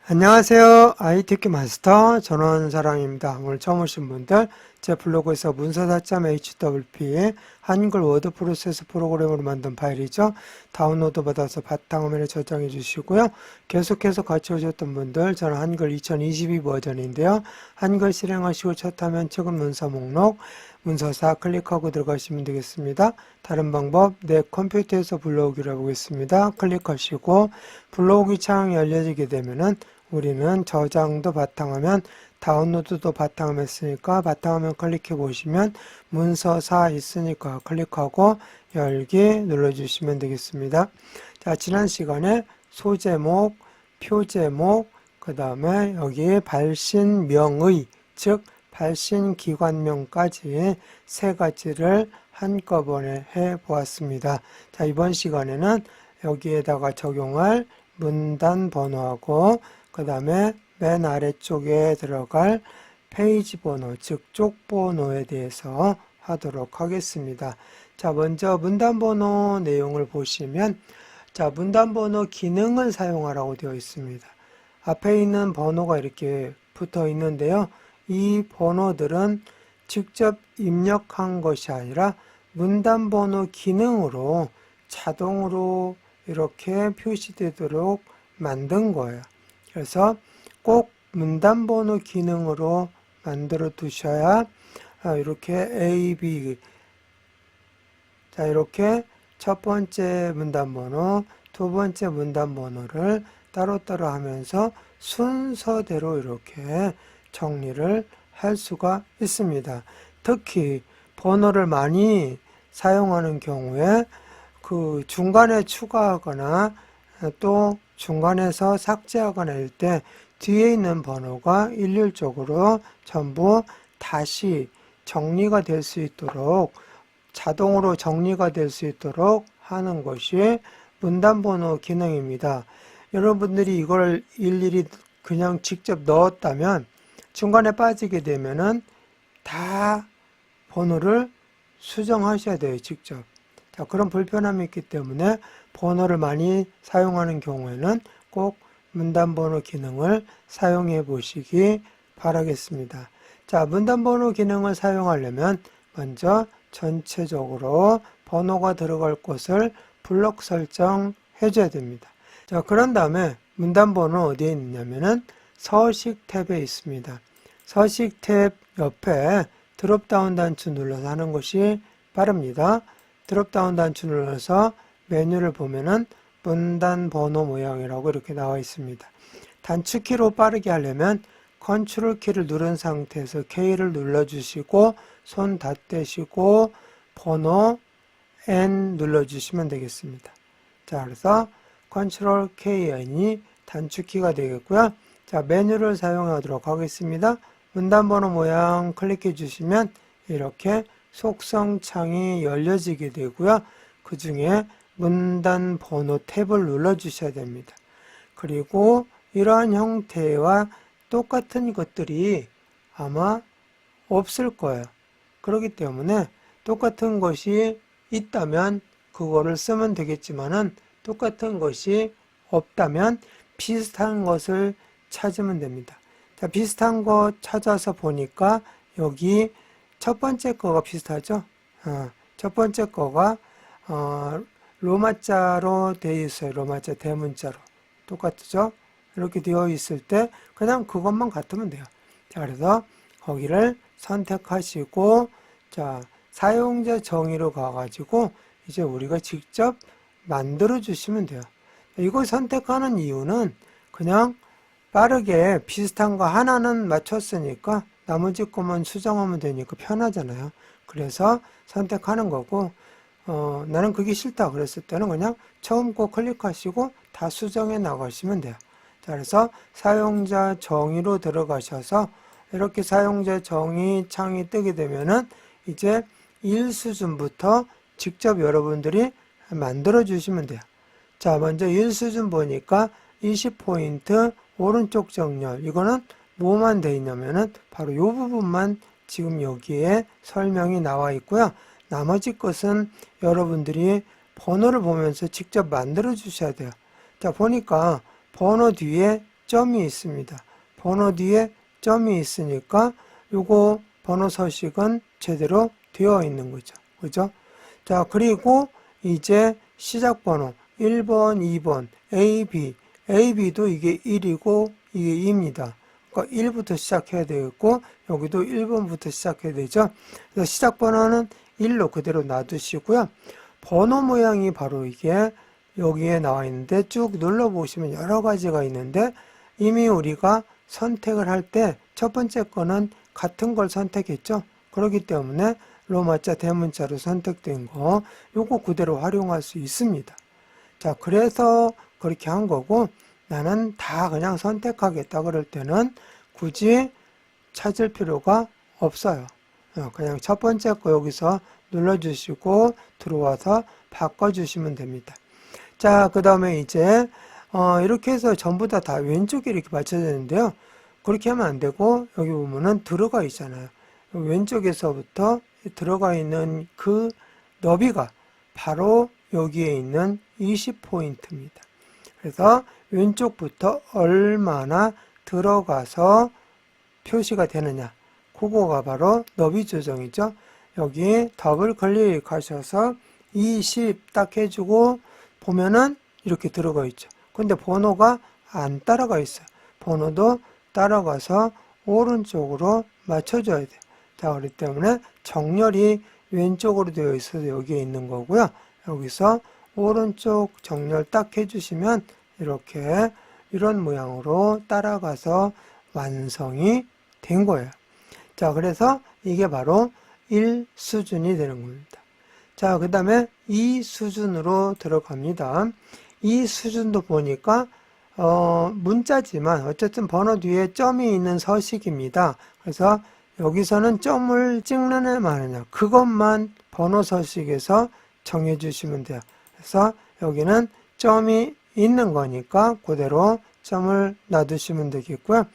안녕하세요. IT키 마스터 전원사랑입니다. 오늘 처음 오신 분들 제 블로그에서 문서4.hwp 한글 워드 프로세스 프로그램으로 만든 파일이죠. 다운로드 받아서 바탕화면에 저장해 주시고요. 계속해서 같이 오셨던 분들 저는 한글 2022 버전인데요. 한글 실행하시고 첫 화면 최근 문서 목록 문서사 클릭하고 들어가시면 되겠습니다. 다른 방법 내 컴퓨터에서 불러오기를 해보겠습니다. 클릭하시고 불러오기 창이 열려지게 되면은 우리는 저장도 바탕화면, 다운로드도 바탕화면 있으니까 바탕화면 클릭해 보시면 문서사 있으니까 클릭하고 열기 눌러주시면 되겠습니다. 자, 지난 시간에 소제목, 표제목, 그 다음에 여기 발신명의, 즉 발신기관명까지 세 가지를 한꺼번에 해 보았습니다. 자, 이번 시간에는 여기에다가 적용할 문단 번호하고 그 다음에 맨 아래쪽에 들어갈 페이지 번호, 즉 쪽번호에 대해서 하도록 하겠습니다. 자, 먼저 문단 번호 내용을 보시면 자, 문단 번호 기능을 사용하라고 되어 있습니다. 앞에 있는 번호가 이렇게 붙어 있는데요. 이 번호들은 직접 입력한 것이 아니라 문단 번호 기능으로 자동으로 이렇게 표시되도록 만든 거예요. 그래서 꼭 문단 번호 기능으로 만들어 두셔야 이렇게 A, B 자, 이렇게 첫 번째 문단 번호, 두 번째 문단 번호를 따로따로 하면서 순서대로 이렇게 정리를 할 수가 있습니다. 특히 번호를 많이 사용하는 경우에 그 중간에 추가하거나 또 중간에서 삭제하거나 할 때 뒤에 있는 번호가 일률적으로 전부 다시 정리가 될 수 있도록 자동으로 정리가 될 수 있도록 하는 것이 문단 번호 기능입니다. 여러분들이 이걸 일일이 그냥 직접 넣었다면 중간에 빠지게 되면은 다 번호를 수정하셔야 돼요, 직접. 자, 그런 불편함이 있기 때문에 번호를 많이 사용하는 경우에는 꼭 문단 번호 기능을 사용해 보시기 바라겠습니다. 자, 문단 번호 기능을 사용하려면 먼저 전체적으로 번호가 들어갈 곳을 블록 설정해 줘야 됩니다. 자, 그런 다음에 문단 번호 어디에 있냐면은 서식 탭에 있습니다. 서식 탭 옆에 드롭다운 단추 눌러서 하는 것이 빠릅니다. 드롭다운 단추 눌러서 메뉴를 보면은 문단 번호 모양이라고 이렇게 나와 있습니다. 단축키로 빠르게 하려면 컨트롤 키를 누른 상태에서 K를 눌러주시고 손 닫대시고 번호 N 눌러주시면 되겠습니다. 자, 그래서 컨트롤 KN이 단축키가 되겠고요. 자, 메뉴를 사용하도록 하겠습니다. 문단 번호 모양 클릭해 주시면 이렇게 속성 창이 열려지게 되고요. 그 중에 문단 번호 탭을 눌러 주셔야 됩니다. 그리고 이러한 형태와 똑같은 것들이 아마 없을 거예요. 그렇기 때문에 똑같은 것이 있다면 그거를 쓰면 되겠지만은 똑같은 것이 없다면 비슷한 것을 찾으면 됩니다. 자, 비슷한 거 찾아서 보니까 여기 첫 번째 거가 비슷하죠? 첫 번째 거가 로마자로 되어 있어요. 로마자 대문자로. 똑같죠? 이렇게 되어 있을 때 그냥 그것만 같으면 돼요. 자, 그래서 거기를 선택하시고 자, 사용자 정의로 가가지고 이제 우리가 직접 만들어 주시면 돼요. 이걸 선택하는 이유는 그냥 빠르게 비슷한 거 하나는 맞췄으니까 나머지 것만 수정하면 되니까 편하잖아요. 그래서 선택하는 거고 나는 그게 싫다 그랬을 때는 그냥 처음 거 클릭하시고 다 수정해 나가시면 돼요. 자, 그래서 사용자 정의로 들어가셔서 이렇게 사용자 정의 창이 뜨게 되면은 이제 1수준부터 직접 여러분들이 만들어 주시면 돼요. 자, 먼저 1수준 보니까 20포인트 오른쪽 정렬 이거는 뭐만 돼 있냐면은 바로 이 부분만 지금 여기에 설명이 나와 있고요. 나머지 것은 여러분들이 번호를 보면서 직접 만들어 주셔야 돼요. 자, 보니까 번호 뒤에 점이 있습니다. 번호 뒤에 점이 있으니까 요거 번호 서식은 제대로 되어 있는 거죠. 그죠? 자, 그리고 이제 시작 번호 1번, 2번, AB, AB도 이게 1이고 이게 2입니다. 그러니까 1부터 시작해야 되겠고 여기도 1번부터 시작해야 되죠. 그래서 시작 번호는 1로 그대로 놔두시고요. 번호 모양이 바로 이게 여기에 나와 있는데 쭉 눌러보시면 여러 가지가 있는데 이미 우리가 선택을 할 때 첫 번째 거는 같은 걸 선택했죠. 그렇기 때문에 로마자 대문자로 선택된 거 요거 그대로 활용할 수 있습니다. 자, 그래서 그렇게 한 거고 나는 다 그냥 선택하겠다 그럴 때는 굳이 찾을 필요가 없어요. 그냥 첫 번째 거 여기서 눌러주시고 들어와서 바꿔주시면 됩니다. 자, 그 다음에 이제 이렇게 해서 전부 다 왼쪽에 이렇게 맞춰지는데요. 그렇게 하면 안 되고 여기 보면은 들어가 있잖아요. 왼쪽에서부터 들어가 있는 그 너비가 바로 여기에 있는 20포인트입니다. 그래서 왼쪽부터 얼마나 들어가서 표시가 되느냐, 그거가 바로 너비 조정이죠. 여기 더블 클릭하셔서 20 딱 해주고 보면은 이렇게 들어가 있죠. 근데 번호가 안 따라가 있어요. 번호도 따라가서 오른쪽으로 맞춰줘야 돼요. 자, 그렇기 때문에 정렬이 왼쪽으로 되어 있어서 여기에 있는 거고요. 여기서 오른쪽 정렬 딱 해주시면 이렇게 이런 모양으로 따라가서 완성이 된 거예요. 자, 그래서 이게 바로 1수준이 되는 겁니다. 자, 그 다음에 2수준으로 들어갑니다. 이 수준도 보니까 문자지만 어쨌든 번호 뒤에 점이 있는 서식입니다. 그래서 여기서는 점을 찍는 애 말이냐 그것만 번호 서식에서 정해 주시면 돼요. 그래서 여기는 점이 있는 거니까 그대로 점을 놔두시면 되겠고요.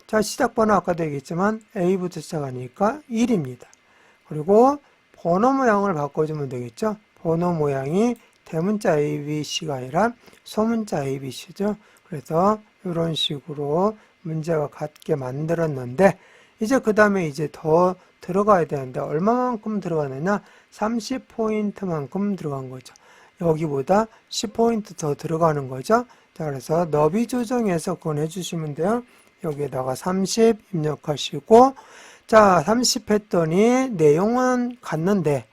자, 시작 번호 아까도 얘기했지만 A부터 시작하니까 1입니다. 그리고 번호 모양을 바꿔주면 되겠죠. 번호 모양이 대문자 ABC가 아니라 소문자 ABC죠. 그래서 이런 식으로 문제가 같게 만들었는데 이제 그 다음에 이제 더 들어가야 되는데 얼마만큼 들어가느냐 30포인트만큼 들어간 거죠. 여기보다 10포인트 더 들어가는 거죠. 자, 그래서 너비 조정해서 그건 해주시면 돼요. 여기에다가 30 입력하시고 자, 30 했더니 내용은 같는데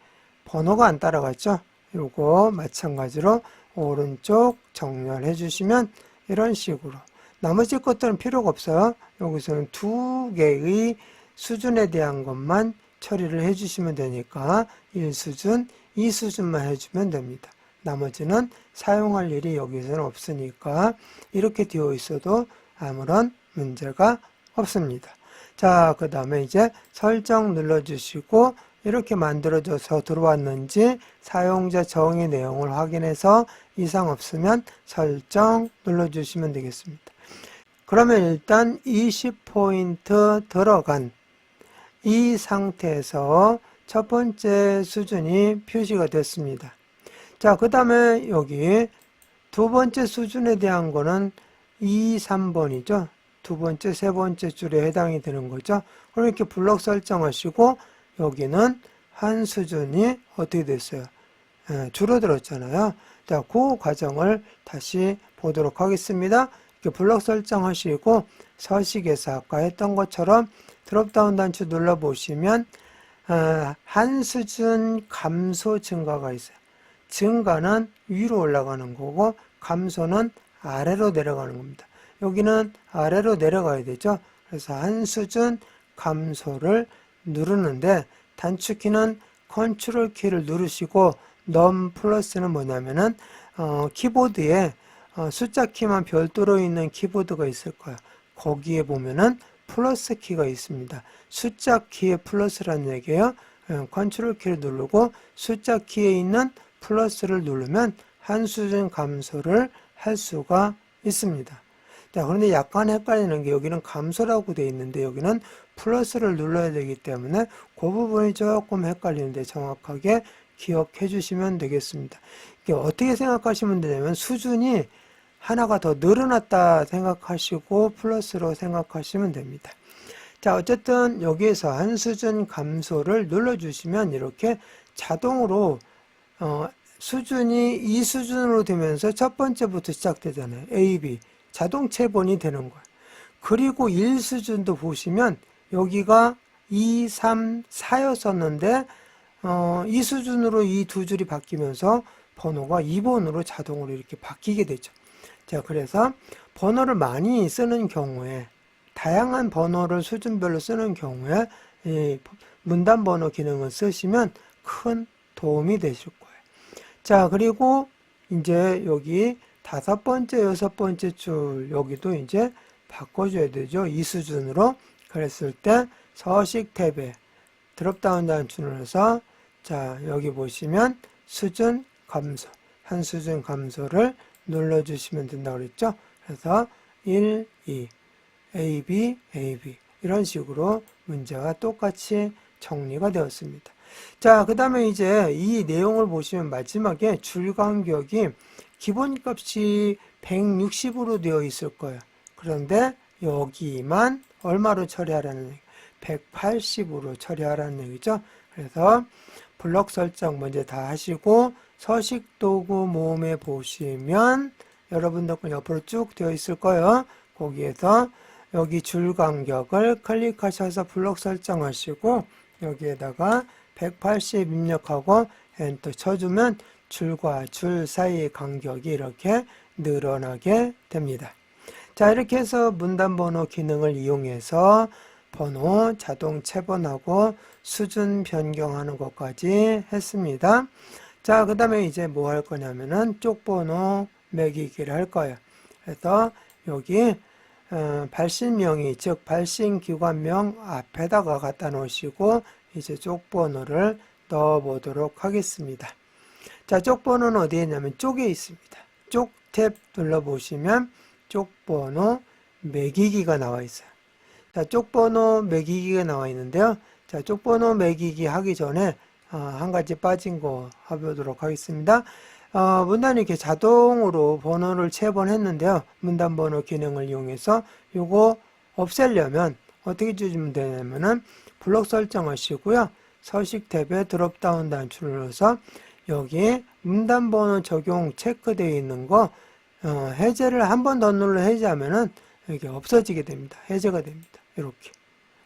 번호가 안 따라갔죠. 요거 마찬가지로 오른쪽 정렬해 주시면 이런 식으로 나머지 것들은 필요가 없어요. 여기서는 두 개의 수준에 대한 것만 처리를 해 주시면 되니까 1수준, 2수준만 해주면 됩니다. 나머지는 사용할 일이 여기서는 없으니까 이렇게 되어 있어도 아무런 문제가 없습니다. 자, 그 다음에 이제 설정 눌러주시고 이렇게 만들어져서 들어왔는지 사용자 정의 내용을 확인해서 이상 없으면 설정 눌러주시면 되겠습니다. 그러면 일단 20포인트 들어간 이 상태에서 첫 번째 수준이 표시가 됐습니다. 자, 그 다음에 여기 두 번째 수준에 대한 거는 2, 3번이죠. 두 번째, 세 번째 줄에 해당이 되는 거죠. 그럼 이렇게 블록 설정하시고 여기는 한 수준이 어떻게 됐어요? 줄어들었잖아요. 자, 그 과정을 다시 보도록 하겠습니다. 이렇게 블록 설정하시고 서식에서 아까 했던 것처럼 드롭다운 단추 눌러보시면 한 수준 감소 증가가 있어요. 증가는 위로 올라가는 거고 감소는 아래로 내려가는 겁니다. 여기는 아래로 내려가야 되죠. 그래서 한 수준 감소를 누르는데 단축키는 컨트롤 키를 누르시고 넘 플러스는 뭐냐면은 키보드에 숫자 키만 별도로 있는 키보드가 있을 거야. 거기에 보면은 플러스 키가 있습니다. 숫자 키의 플러스라는 얘기예요. 컨트롤 키를 누르고 숫자 키에 있는 플러스를 누르면 한 수준 감소를 할 수가 있습니다. 자, 그런데 약간 헷갈리는 게 여기는 감소라고 되어 있는데 여기는 플러스를 눌러야 되기 때문에 그 부분이 조금 헷갈리는데 정확하게 기억해 주시면 되겠습니다. 이게 어떻게 생각하시면 되냐면 수준이 하나가 더 늘어났다 생각하시고 플러스로 생각하시면 됩니다. 자, 어쨌든 여기에서 한 수준 감소를 눌러주시면 이렇게 자동으로 수준이 이 수준으로 되면서 첫 번째부터 시작되잖아요. A, B 자동 체본이 되는 거예요. 그리고 1수준도 보시면 여기가 2, 3, 4였었는데 이 수준으로 이 두 줄이 바뀌면서 번호가 2번으로 자동으로 이렇게 바뀌게 되죠. 자, 그래서 번호를 많이 쓰는 경우에 다양한 번호를 수준별로 쓰는 경우에 이 문단 번호 기능을 쓰시면 큰 도움이 되실 거예요. 자, 그리고 이제 여기 5번째, 6번째 줄 여기도 이제 바꿔줘야 되죠. 이 수준으로. 그랬을 때 서식 탭에 드롭다운 단추를 해서 자, 여기 보시면 수준 감소, 한 수준 감소를 눌러주시면 된다고 그랬죠. 그래서 1, 2, A, B, A, B 이런 식으로 문제가 똑같이 정리가 되었습니다. 자, 그 다음에 이제 이 내용을 보시면 마지막에 줄 간격이 기본값이 160으로 되어 있을 거예요. 그런데 여기만 얼마로 처리하라는 얘기? 180으로 처리하라는 얘기죠. 그래서 블록 설정 먼저 다 하시고 서식 도구 모음에 보시면 여러분들 거 옆으로 쭉 되어 있을 거예요. 거기에서 여기 줄 간격을 클릭하셔서 블록 설정하시고 여기에다가 180 입력하고 엔터 쳐주면 줄과 줄 사이의 간격이 이렇게 늘어나게 됩니다. 자, 이렇게 해서 문단 번호 기능을 이용해서 번호 자동 체본하고 수준 변경하는 것까지 했습니다. 자, 그 다음에 이제 뭐 할 거냐면은 쪽번호 매기기를 할 거예요. 그래서 여기 발신명의, 즉 발신기관명 앞에다가 갖다 놓으시고 이제 쪽번호를 넣어 보도록 하겠습니다. 자, 쪽번호는 어디에 있냐면 쪽에 있습니다. 쪽 탭 눌러보시면 쪽번호 매기기가 나와 있어요. 자, 쪽번호 매기기가 나와 있는데요. 자, 쪽번호 매기기 하기 전에 한 가지 빠진 거 해보도록 하겠습니다. 문단이 이렇게 자동으로 번호를 체본했는데요. 문단 번호 기능을 이용해서 요거 없애려면 어떻게 주시면 되냐면은 블록 설정하시고요. 서식 탭에 드롭다운 단추를 눌러서 여기에 문단 번호 적용 체크되어 있는 거 해제를 한 번 더 눌러 해제하면은 이게 없어지게 됩니다. 해제가 됩니다. 이렇게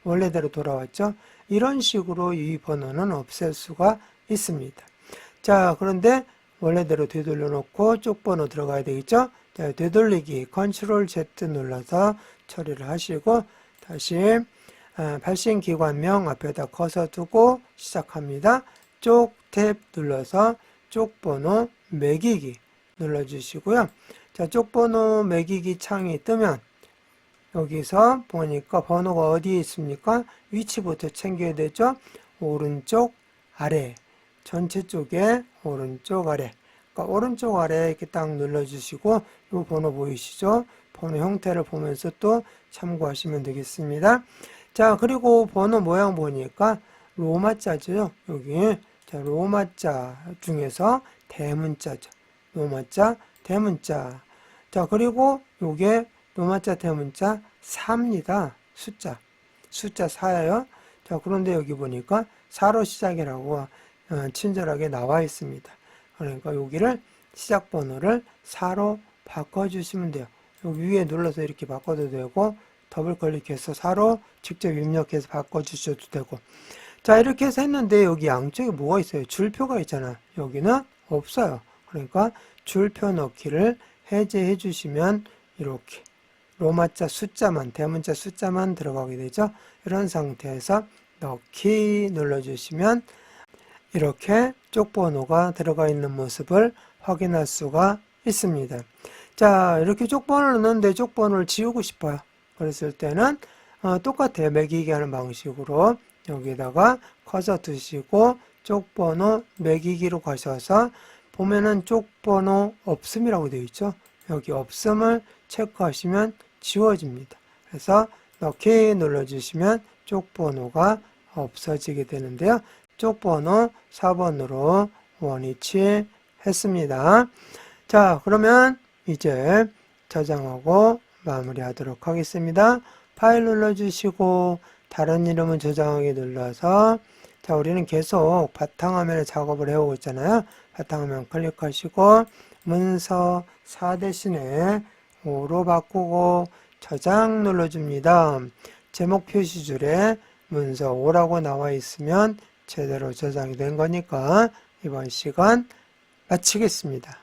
원래대로 돌아왔죠. 이런 식으로 이 번호는 없앨 수가 있습니다. 자, 그런데 원래대로 되돌려 놓고 쪽번호 들어가야 되겠죠. 자, 되돌리기 컨트롤 Z 눌러서 처리를 하시고 다시 발신기관명 앞에다 커서 두고 시작합니다. 쪽 탭 눌러서 쪽번호 매기기 눌러주시고요. 자, 쪽번호 매기기 창이 뜨면 여기서 보니까 번호가 어디에 있습니까? 위치부터 챙겨야 되죠. 오른쪽 아래, 전체 쪽에 오른쪽 아래, 그러니까 오른쪽 아래 이렇게 딱 눌러주시고 이 번호 보이시죠? 번호 형태를 보면서 또 참고하시면 되겠습니다. 자, 그리고 번호 모양 보니까 로마자죠. 여기 자, 로마자 중에서 대문자죠. 로마자, 대문자. 자, 그리고 요게 로마자, 대문자 4입니다. 숫자 4예요. 자, 그런데 여기 보니까 4로 시작이라고 친절하게 나와 있습니다. 그러니까 여기를 시작 번호를 4로 바꿔주시면 돼요. 여기 위에 눌러서 이렇게 바꿔도 되고 더블 클릭해서 4로 직접 입력해서 바꿔주셔도 되고. 자, 이렇게 해서 했는데 여기 양쪽에 뭐가 있어요? 줄표가 있잖아. 여기는 없어요. 그러니까 줄표 넣기를 해제해 주시면 이렇게 로마자 숫자만, 대문자 숫자만 들어가게 되죠. 이런 상태에서 넣기 눌러주시면 이렇게 쪽번호가 들어가 있는 모습을 확인할 수가 있습니다. 자, 이렇게 쪽번호를 넣는데 쪽번호를 지우고 싶어요. 그랬을 때는 똑같아요. 매기기 하는 방식으로 여기다가 커서 두시고 쪽번호 매기기로 가셔서 보면은 쪽번호 없음이라고 되어 있죠. 여기 없음을 체크하시면 지워집니다. 그래서 넣기 눌러주시면 쪽번호가 없어지게 되는데요. 쪽번호 4번으로 원위치 했습니다. 자, 그러면 이제 저장하고 마무리하도록 하겠습니다. 파일 눌러주시고 다른 이름은 저장하기 눌러서 자, 우리는 계속 바탕화면에 작업을 해오고 있잖아요. 바탕화면 클릭하시고 문서 4 대신에 5로 바꾸고 저장 눌러줍니다. 제목 표시줄에 문서 5라고 나와 있으면 제대로 저장이 된 거니까 이번 시간 마치겠습니다.